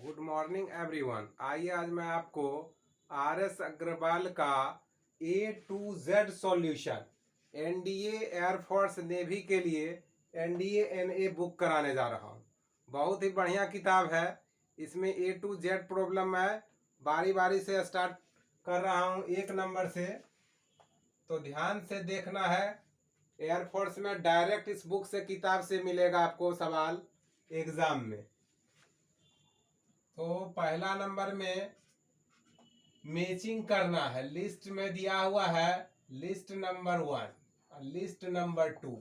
Good morning everyone. आइए आज मैं आपको आर.एस. अग्रवाल का A to Z solution NDA air force navy के लिए एनडीए एनए बुक कराने जा रहा हूँ। बहुत ही बढ़िया किताब है। इसमें A to Z प्रॉब्लम है। बारी बारी से स्टार्ट कर रहा हूँ 1 नंबर से, तो ध्यान से देखना है। एयरफोर्स में डायरेक्ट इस बुक से किताब से मिलेगा आपको सवाल एग्जाम में। तो पहला नंबर में मैचिंग करना है। लिस्ट में दिया हुआ है लिस्ट नंबर 1 लिस्ट नंबर 2।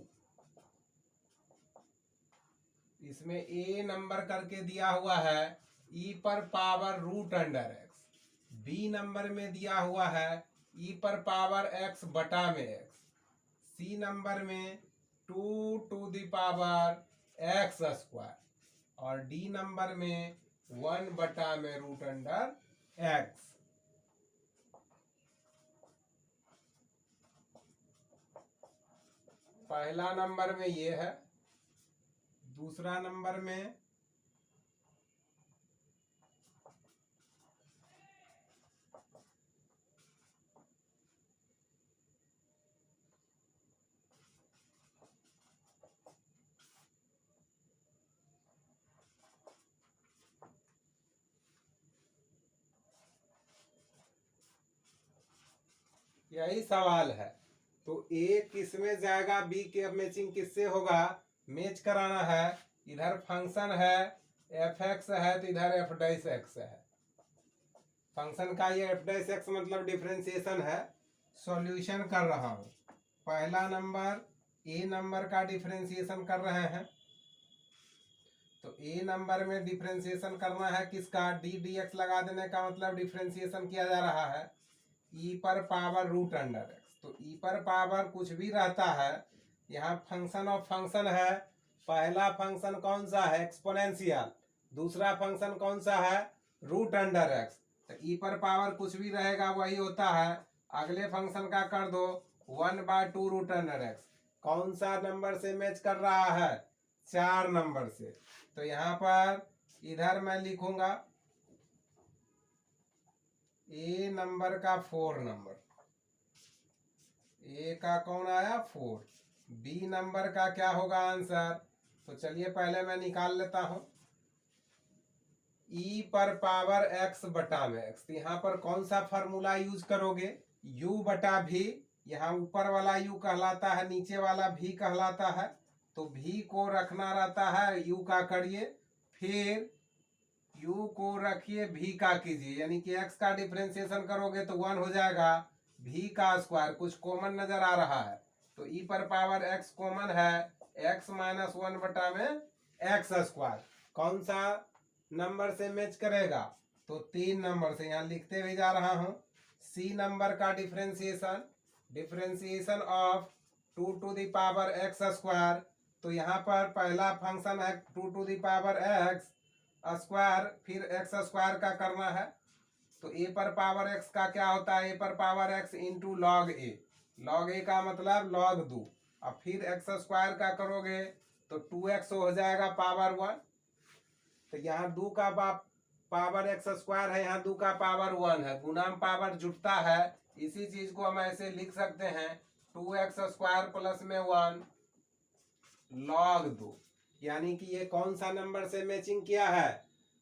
इसमें ए नंबर करके दिया हुआ है ई पर power root under x. B number में दिया हुआ है ई पर पावर एक्स बटा में एक्स। सी नंबर में 2 to the power x square. और डी नंबर में 1 बटा में रूट अंडर एक्स। पहला नंबर में ये है। दूसरा नंबर में यही सवाल है। तो ए किस में जाएगा, बी के मैचिंग किससे होगा, मैच कराना है। इधर फंक्शन है एफ एक्स है तो इधर एफ डैश एक्स है। फंक्शन का ये एफ डैश एक्स मतलब डिफरेंशिएशन है। सॉल्यूशन कर रहा हूं। पहला नंबर ए नंबर का डिफरेंशिएशन कर रहे हैं। तो ए नंबर में डिफरेंशिएशन करना है किसका, डी डी एक्स लगा देने का मतलब डिफरेंशिएशन किया जा रहा है ई पर पावर रूट अंडर एक्स। तो ई पर पावर कुछ भी रहता है। यहाँ फंक्शन ऑफ फंक्शन है। पहला फंक्शन कौन सा है, एक्सपोनेंशियल। दूसरा फंक्शन कौन सा है, रूट अंडर एक्स। तो ई पर पावर कुछ भी रहेगा वही होता है। अगले फंक्शन का कर दो 1/2 रूट अंडर एक्स। कौन सा नंबर से मैच कर रहा है, 4 नंबर से। तो यहाँ पर इधर मैं लिखूंगा ए नंबर का 4 नंबर। ए का कौन आया 4। बी नंबर का क्या होगा आंसर, तो चलिए पहले मैं निकाल लेता हूं। ई पर पावर एक्स बटा में एक्स। तो यहाँ पर कौन सा फॉर्मूला यूज करोगे, यू बटा भी। यहाँ ऊपर वाला यू कहलाता है, नीचे वाला भी कहलाता है। तो भी को रखना रहता है, यू का करिए, फिर यू को रखिए भी का कीजिए। यानी कि एक्स का डिफरेंशिएशन करोगे तो 1 हो जाएगा। भी का स्क्वायर कुछ कॉमन नजर आ रहा है तो ई पर पावर एक्स कॉमन है, एक्स माइनस 1 बटा में एक्स स्क्वायर। कौन सा नंबर से मैच करेगा, तो 3 नंबर से। यहाँ लिखते भी जा रहा हूं। सी नंबर का differentiation, differentiation of 2 to the power x square. तो यहाँ पर पहला फंक्शन है 2 to the power x square, फिर एक्स स्क्वायर का करना है। तो ए पर पावर एक्स का क्या होता है, ए पर पावर एक्स इंटू लॉग ए। लॉग ए का मतलब लॉग 2। अब फिर एक्स स्क्वायर का करोगे तो 2x हो जाएगा पावर 1। तो यहाँ 2 का पावर एक्स स्क्वायर है, यहाँ 2 का पावर 1 है। गुणाम पावर जुटता है। इसी चीज को हम ऐसे लिख सकते हैं 2x स्क्वायर प्लस में 1 लॉग 2। यानी कि ये कौन सा नंबर से मैचिंग किया है,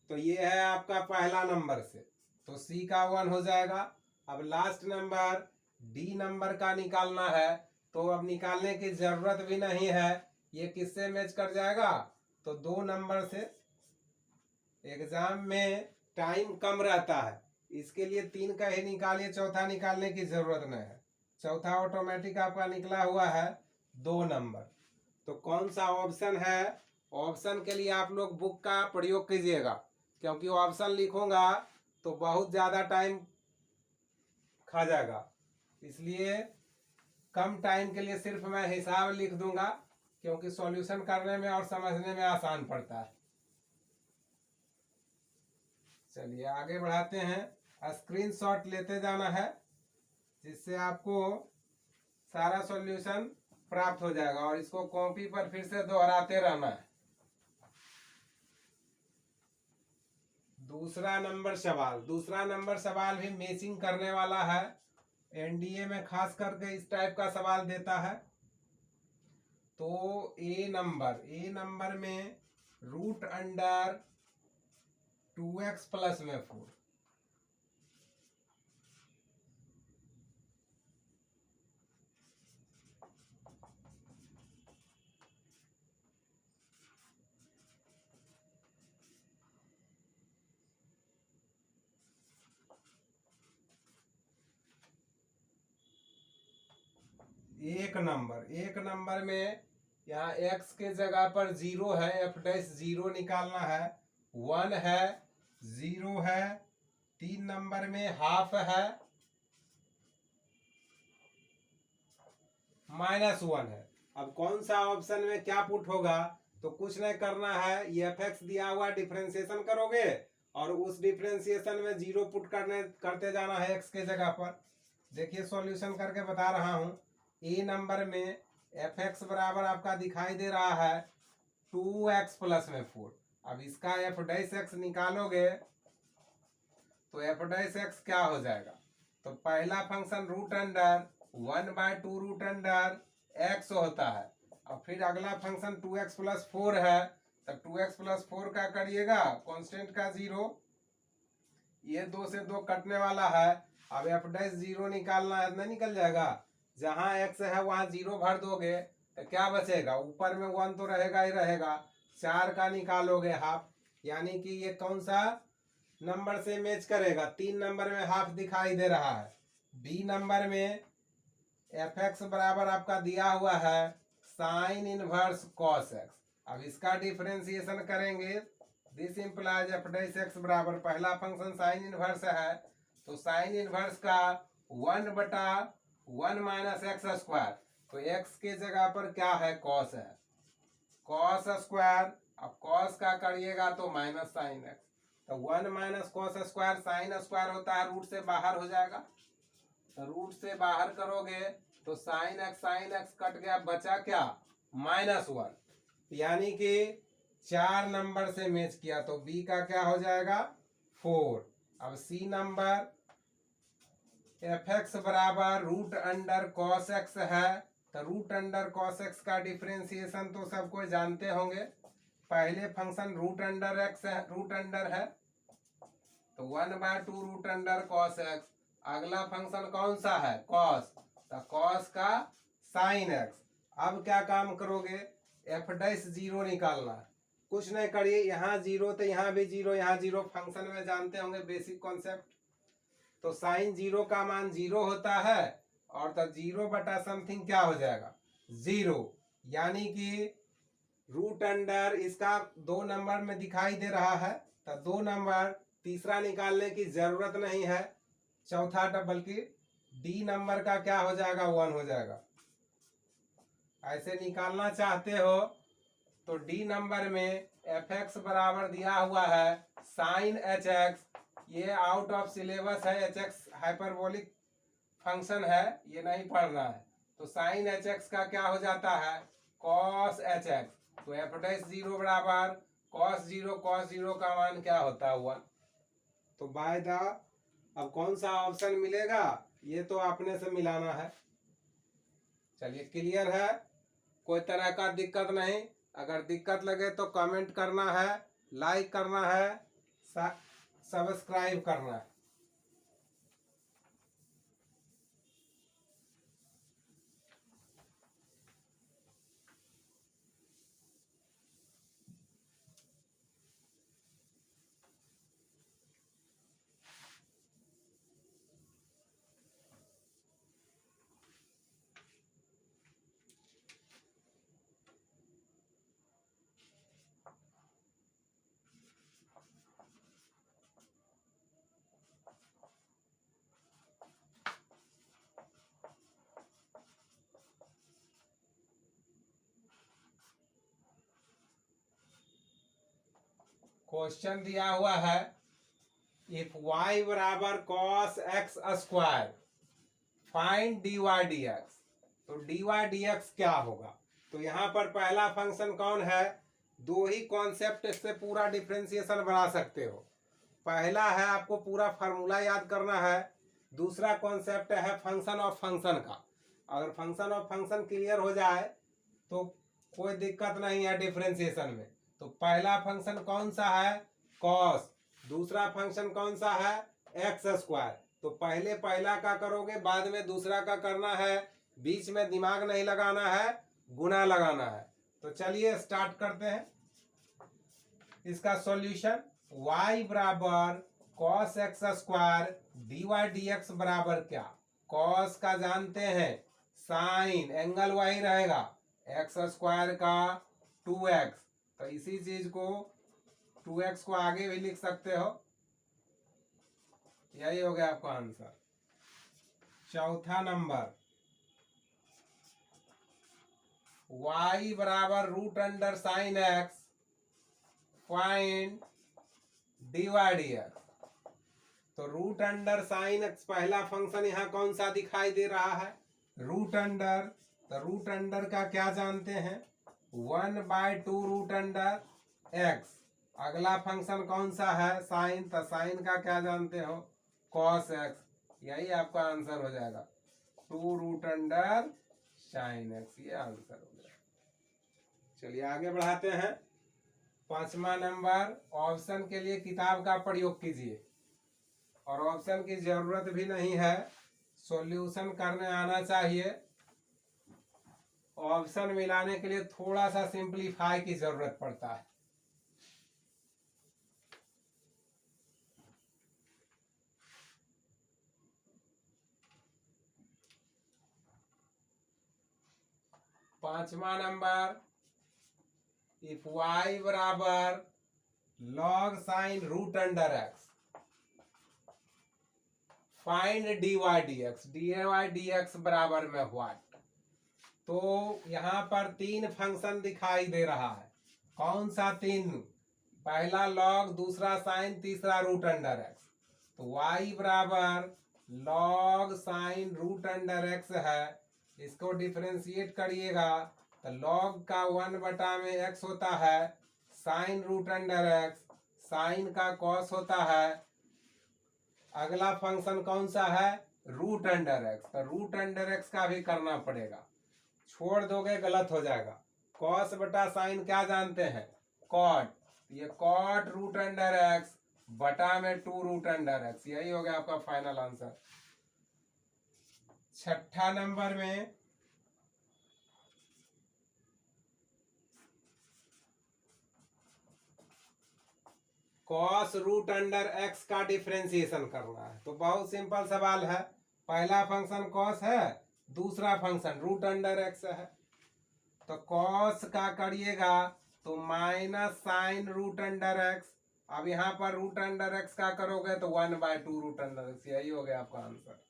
तो ये है आपका पहला नंबर से। तो सी का 1 हो जाएगा। अब लास्ट नंबर डी नंबर का निकालना है। तो अब निकालने की जरूरत भी नहीं है, ये किससे मैच कर जाएगा, तो 2 नंबर से। एग्जाम में टाइम कम रहता है, इसके लिए 3 का ही निकालिए, चौथा निकालने की जरूरत नहीं है। चौथा ऑटोमेटिक आपका निकला हुआ है 2 नंबर। तो कौन सा ऑप्शन है, ऑप्शन के लिए आप लोग बुक का प्रयोग कीजिएगा, क्योंकि ऑप्शन लिखूंगा तो बहुत ज़्यादा टाइम खा जाएगा। इसलिए कम टाइम के लिए सिर्फ मैं हिसाब लिख दूंगा, क्योंकि सॉल्यूशन करने में और समझने में आसान पड़ता है। चलिए आगे बढ़ाते हैं। स्क्रीनशॉट लेते जाना है, जिससे आपको सारा सॉल्यूशन प्राप्त हो जाएगा और इसको कॉपी पर फिर से दोहराते रहना है। दूसरा नंबर सवाल भी मैचिंग करने वाला है। एनडीए में खास करके इस टाइप का सवाल देता है। तो ए नंबर में रूट अंडर 2x प्लस में 4। एक नंबर में यहाँ x के जगह पर 0 है, f डैश 0 निकालना है। 1 है, 0 है। 3 नंबर में हाफ है, -1 है। अब कौन सा ऑप्शन में क्या पुट होगा? तो कुछ नहीं करना है, ये fx दिया हुआ डिफरेंशिएशन करोगे और उस डिफरेंशिएशन में 0 पुट करते जाना है x के जगह पर। देखिए सॉल्यूशन करके बता रहा हूं। ए नंबर में fx बराबर आपका दिखाई दे रहा है 2x प्लस में 4। अब इसका f डैश x निकालोगे तो f डैश x क्या हो जाएगा? तो पहला function root under 1/2 root under x होता है और फिर अगला फंक्शन 2x प्लस 4 है। तब 2x प्लस 4 का करिएगा कांस्टेंट का 0, ये 2 से 2 कटने वाला है। अब f डैश 0 निकालना है, नहीं निकल जाएगा। जहां x है वहां 0 भर दोगे तो क्या बचेगा? ऊपर में 1 तो रहेगा ही रहेगा। 4 का निकालोगे हाफ, यानी कि ये कौन सा नंबर से मैच करेगा? 3 नंबर में हाफ दिखाई दे रहा है। बी नंबर में fx बराबर आपका दिया हुआ है साइन इनवर्स cos x। अब इसका डिफरेंशिएशन करेंगे। This implies f dash x बराबर पहला फंक्शन साइन इनवर्स है, तो साइन इनवर्स का 1/1 माइनस एक्स स्क्वायर। तो x के जगह पर क्या है? cos है, cos स्क्वायर। अब cos का करिएगा तो माइनस साइन x, तो 1 minus cos square sine square होता है, रूट से बाहर हो जाएगा। तो रूट से बाहर करोगे तो साइन एक्स कट गया, बचा क्या? -1, यानी कि 4 नंबर से मैच किया। तो बी का क्या हो जाएगा? 4। अब सी नंबर fx बराबर रूट अंडर cos x है, तो रूट अंडर cos x का डिफरेंशिएशन तो सब कोई जानते होंगे। पहले फंक्शन रूट अंडर x है, रूट अंडर है, तो 1/2 रूट अंडर cos x। अगला फंक्शन कौन सा है? cos, तो cos का साइन x। अब क्या काम करोगे? f डैश 0 निकालना है। कुछ नहीं करिए, यहाँ 0 तो यहाँ भी 0, यहाँ 0 फंक्शन में जानते होंगे बेसिक कॉन्सेप्ट। तो साइन 0 का मान 0 होता है और तो 0 बटा समथिंग क्या हो जाएगा? 0, यानी कि रूट अंडर इसका 2 नंबर में दिखाई दे रहा है, तो 2 नंबर, तीसरा निकालने की जरूरत नहीं है, चौथा बल्कि डी नंबर का क्या हो जाएगा? 1 हो जाएगा। ऐसे निकालना चाहते हो तो डी नंबर में fx बराबर दिया हुआ है साइन hx। ये आउट ऑफ सिलेबस है, hx हाइपरबोलिक फंक्शन है, ये नहीं पढ़ना है। तो साइन hx का क्या हो जाता है? cos hx। तो f डैश 0 बराबर cos 0 का मान क्या होता है? 1। तो बाय द, अब कौन सा ऑप्शन मिलेगा ये तो अपने से मिलाना है। चलिए क्लियर है, कोई तरह का दिक्कत नहीं। अगर दिक्कत लगे तो कमेंट करना है, लाइक करना है, सब्सक्राइब करना है। क्वेश्चन दिया हुआ है इफ y बराबर cos x square find dy dx। तो dy dx क्या होगा? तो यहाँ पर पहला फंक्शन कौन है? दो ही कॉन्सेप्ट से पूरा डिफरेंशिएशन बना सकते हो। पहला है आपको पूरा फार्मूला याद करना है, दूसरा कॉन्सेप्ट है फंक्शन ऑफ फंक्शन का। अगर फंक्शन ऑफ फंक्शन क्लियर हो जाए तो कोई दिक्कत नहीं है डिफरेंशिएशन में। तो पहला फंक्शन कौन सा है, कॉस, दूसरा फंक्शन कौन सा है, एक्स स्क्वायर। तो पहले पहला का करोगे, बाद में दूसरा का करना है, बीच में दिमाग नहीं लगाना है, गुना लगाना है। तो चलिए स्टार्ट करते हैं इसका सॉल्यूशन। y बराबर cos x square dy dx बराबर क्या, कॉस का जानते हैं, साइन एंगल वही रहेगा, एक्स स्क्वायर का 2x, तो इसी चीज को 2x को आगे भी लिख सकते हो। यही हो गया आपका आंसर। चौथा नंबर, y बराबर root under sine x find dy dx। तो रूट अंडर साइन एक्स पहला फंक्शन यहाँ कौन सा दिखाई दे रहा है, रूट अंडर। तो रूट अंडर का क्या जानते हैं, 1/2 रूट अंडर एक्स। अगला फंक्शन कौन सा है, साइन, तो साइन का क्या जानते हो, कॉस एक्स। यही आपका आंसर हो जाएगा, 2 रूट अंडर साइन एक्स, ये आंसर हो गया। चलिए आगे बढ़ाते हैं। पांचवा नंबर, ऑप्शन के लिए किताब का प्रयोग कीजिए, और ऑप्शन की जरूरत भी नहीं है, सॉल्यूशन करने आना चाहिए। ऑप्शन मिलाने के लिए थोड़ा सा सिंपलीफाई की जरूरत पड़ता है। पांचवा नंबर, इफ y बराबर log sine root under x find dy dx, dy dx बराबर में व्हाट। तो यहाँ पर तीन फंक्शन दिखाई दे रहा है, कौन सा तीन, पहला लॉग, दूसरा साइन, तीसरा रूट अंडर एक्स। तो y बराबर log sine root under x है, इसको डिफरेंशिएट करिएगा तो लॉग का 1/x होता है, sine root under x, sine का कॉस होता है। अगला फंक्शन कौन सा है, रूट अंडर एक्स, तो रूट अंडर एक्स का भी करना पड़ेगा, छोड़ दोगे गलत हो जाएगा। कॉस बटा साइन क्या जानते हैं, कॉट, ये कॉट रूट अंडर एक्स बटा में 2 रूट अंडर एक्स, यही हो गया आपका फाइनल आंसर। छठा नंबर में, कॉस रूट अंडर एक्स का डिफरेंशिएशन करना है। तो बहुत सिंपल सवाल है, पहला फंक्शन कॉस है, दूसरा फंक्शन रूट अंडर एक्स है। तो कॉस का करिएगा तो minus sine root under x, अब यहाँ पर रूट अंडर एक्स का करोगे तो 1/2 रूट अंडर एक्स, यही हो गया आपका आंसर।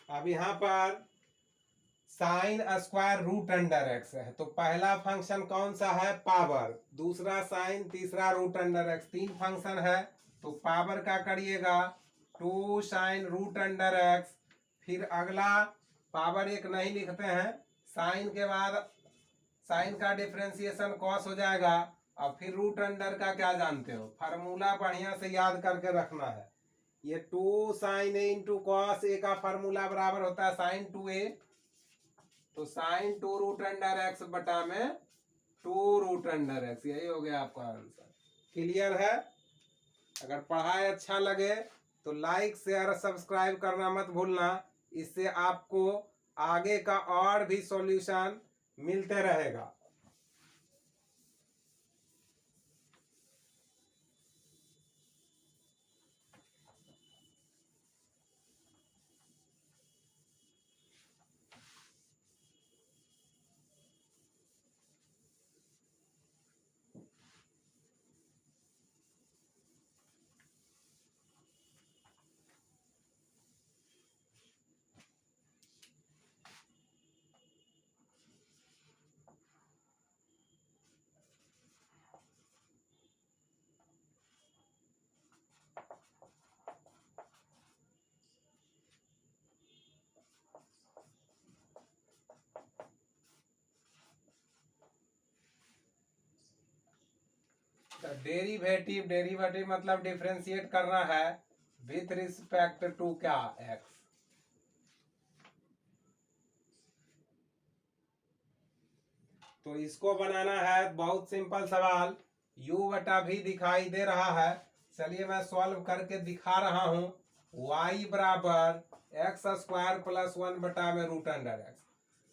अब यहाँ पर sine square root under x है, तो पहला फंक्शन कौन सा है, पावर, दूसरा साइन, तीसरा रूट अंडर एक्स, तीन फंक्शन है। तो पावर का करिएगा 2 साइन रूट अंडर एक्स, फिर अगला पावर एक नहीं लिखते हैं, साइन के बाद साइन का डिफरेंशिएशन कॉस हो जाएगा, और फिर रूट अंडर का क्या जानते हो, फार्मूला बढ़िया से याद करके रखना है। ये 2 sign A into cos A का फार्मूला बराबर होता है साइन 2a, तो साइन 2 रूट अंडर एक्स बटा में 2 रूट अंडर एक्स, यही हो गया आपका आंसर। क्लियर है? अगर पढ़ाई अच्छा लगे तो लाइक शेयर सब्सक्राइब करना मत भूलना, इससे आपको आगे का और भी सॉल्यूशन मिलते रहेगा। डेरिवेटिव, डेरिवेटिव मतलब डिफरेंशिएट करना है विथ रिस्पेक्ट टू क्या, एक्स। तो इसको बनाना है, बहुत सिंपल सवाल, u बटा भी दिखाई दे रहा है। चलिए मैं सॉल्व करके दिखा रहा हूं। y बराबर एक्स स्क्वायर प्लस 1 बटा में रूट अंडर एक्स।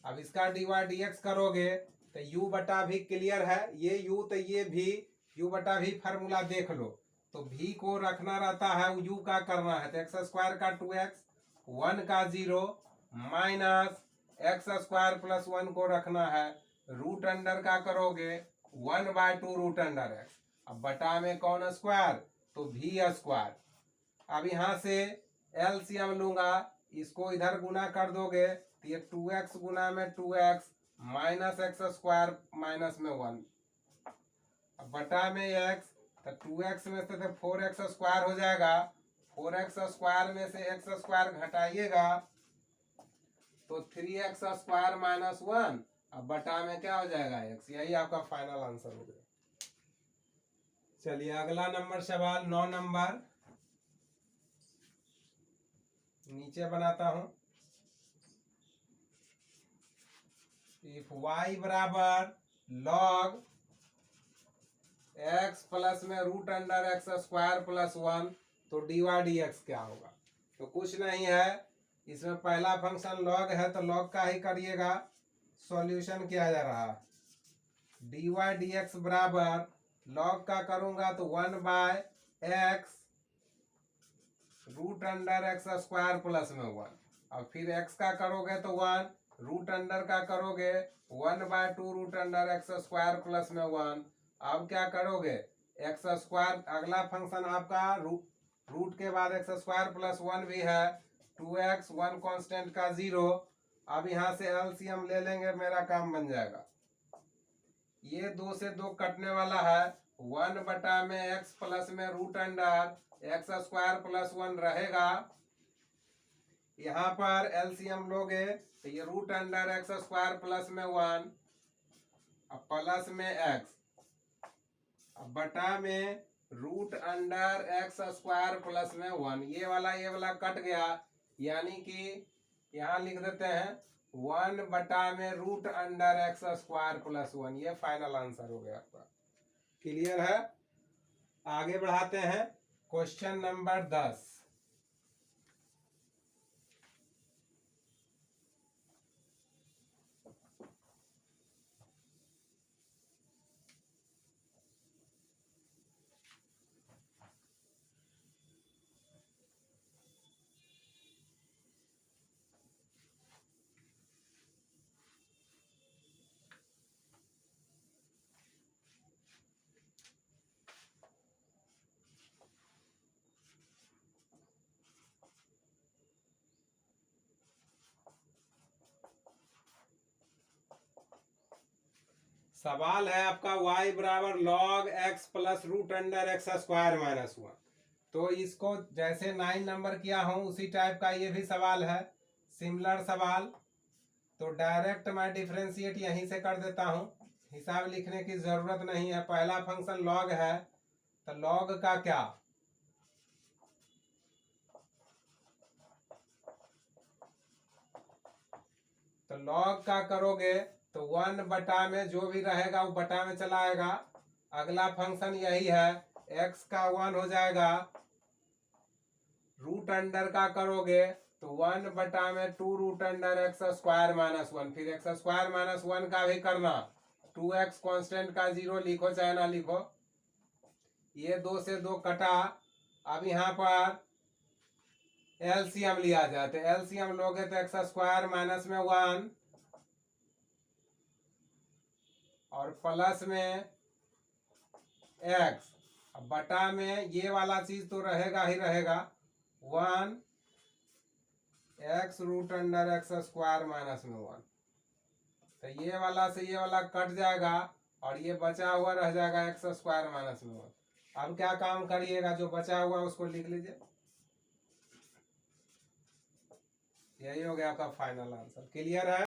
अब इसका dy dx करोगे तो u बटा भी क्लियर है, ये u तो ये भी, u बटा भी फार्मूला देख लो। तो v को रखना रहता है, u का करना है तो एक्स स्क्वायर का 2x, 1 का 0 माइनस एक्स स्क्वायर प्लस 1 को रखना है, रूट अंडर का करोगे 1/2 रूट अंडर एक्स। अब बटा में कौन स्क्वायर, तो भी स्क्वायर। अब यहाँ से एलसीएम लूंगा, इसको इधर गुना कर दोगे तो ये 2x गुना में 2x minus x square minus में 1, अब बटा में x, तो 2x में से तो 4x स्क्वायर हो जाएगा, 4x स्क्वायर में से x स्क्वायर घटाइएगा तो 3x स्क्वायर माइनस 1, अब बटा में क्या हो जाएगा x। यही आपका फाइनल आंसर हो गया। चलिए अगला नंबर सवाल 9 नंबर, नीचे बनाता हूं। इफ y बराबर log x प्लस में root under x square plus 1 तो dy dx क्या होगा। तो कुछ नहीं है, इसमें पहला फंक्शन log है तो log का ही करिएगा, सॉल्यूशन किया जा रहा है। dy dx बराबर log का करूंगा तो 1/x root under x square plus में 1, और फिर x का करोगे तो 1, रूट अंडर का करोगे 1/2 root under x square plus में 1। अब क्या करोगे, एक्स स्क्वायर, अगला फंक्शन आपका रूट के बाद एक्स स्क्वायर प्लस 1 भी है, 2x 1 कांस्टेंट का 0। अब यहाँ से एलसीएम ले लेंगे, मेरा काम बन जाएगा। ये 2 से 2 कटने वाला है, 1 बटा में x प्लस में root under x square plus 1 रहेगा। यहाँ पर एलसीएम लोगे तो ये root under x square plus में 1, अब प्लस में x, अब बटा में root under x square plus में 1। ये वाला कट गया, यानी कि यहाँ लिख देते हैं 1 बटा में root under x square plus 1। ये फाइनल आंसर हो गया आपका। क्लियर है, आगे बढ़ाते हैं। क्वेश्चन नंबर 10, सवाल है आपका y बराबर log x plus root under x square minus 1। तो इसको जैसे 9 नंबर किया हूं उसी टाइप का ये भी सवाल है, सिमिलर सवाल। तो डायरेक्ट मैं डिफरेंशिएट यहीं से कर देता हूं, हिसाब लिखने की जरूरत नहीं है। पहला फंक्शन log है तो log का क्या, तो log का करोगे तो 1 बटा में जो भी रहेगा वो बटा में चला आएगा। अगला फंक्शन यही है, x का 1 हो जाएगा, रूट अंडर का करोगे तो 1 बटा में 2 root under x square minus 1, फिर एक्स स्क्वायर माइनस 1 का भी करना, 2x कांस्टेंट का 0 लिखो चाहे ना लिखो। ये 2 से 2 कटा। अब यहाँ पर एलसीएम लिया जाए तो एलसीएम लोगे तो एक्स स्क्वायर माइनस में 1 और प्लस में x, अब बटा में ये वाला चीज तो रहेगा ही रहेगा, 1 x root under x square minus में 1। तो ये वाला से ये वाला कट जाएगा और ये बचा हुआ रह जाएगा एक्स स्क्वायर माइनस में 1। अब क्या काम करिएगा, जो बचा हुआ उसको लिख लीजिए। यही हो गया आपका फाइनल आंसर। क्लियर है।